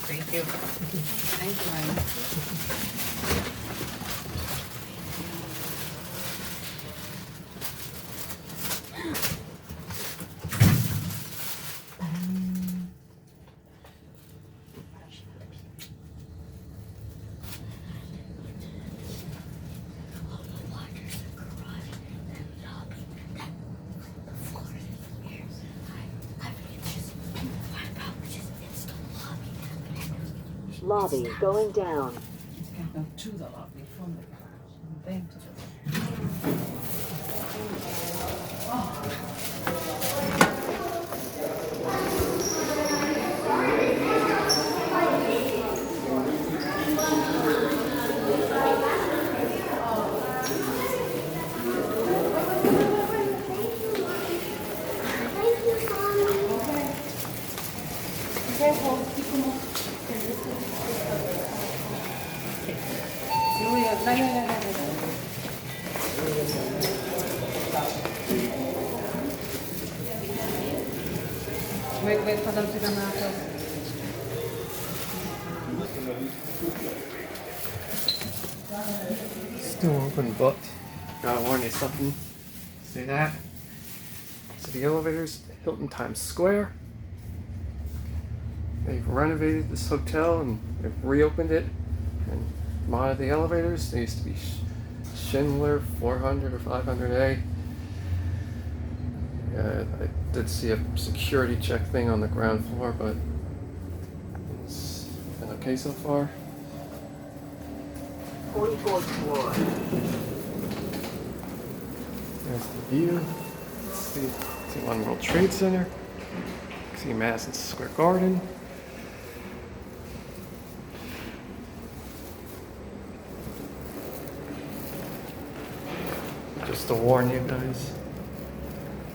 Thank you. Thank you, Ryan. Lobby going down. Can't go to the lobby from the garage. Then to the Wait for them to come out. Still open, but gotta warn you something. See that? So the elevators at Hilton Times Square. They've renovated this hotel and they've reopened it and modded the elevators. They used to be Schindler 400 or 500A. I did see a security check thing on the ground floor, but it's been okay so far. 44th floor. There's the view. Let's see One World Trade Center. See Madison Square Garden. Just to warn you guys,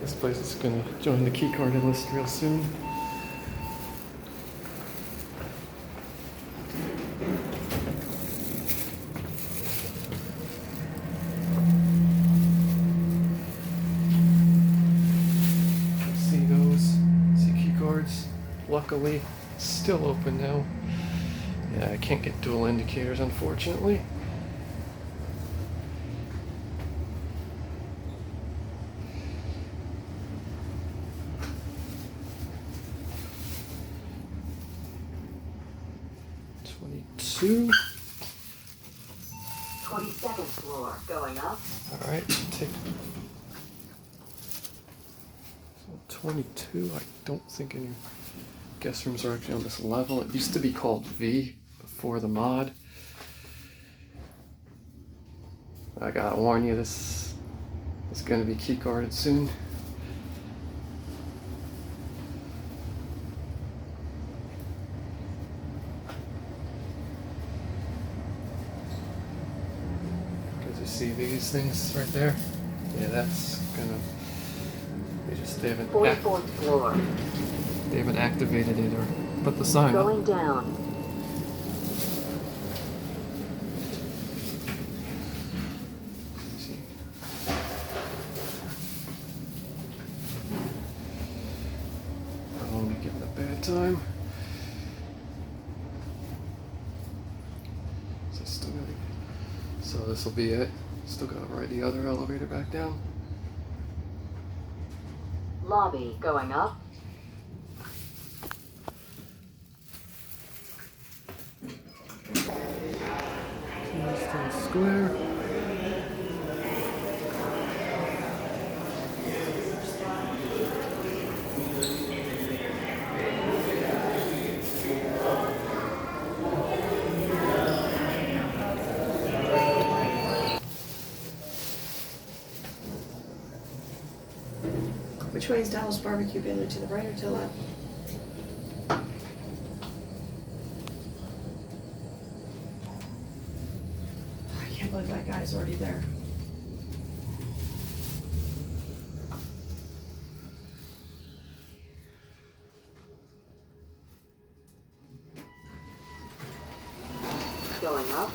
this place is gonna join the keycard list real soon. See keycards. Luckily, still open now. Yeah, I can't get dual indicators, unfortunately. Two. 27th floor going up. All right, take 22. I don't think any guest rooms are actually on this level. It used to be called V before the mod. I gotta warn you, this is gonna be key carded soon. See these things right there? Yeah, that's gonna. They haven't. 44th floor. They haven't activated it or put the sign up. Going down. See. I won't be getting a bad time. So this will be it. Still gotta ride the other elevator back down. Lobby going up. Times Square. Which way is Dallas Barbecue been, to the right or to the left? I can't believe that guy's already there. Going up.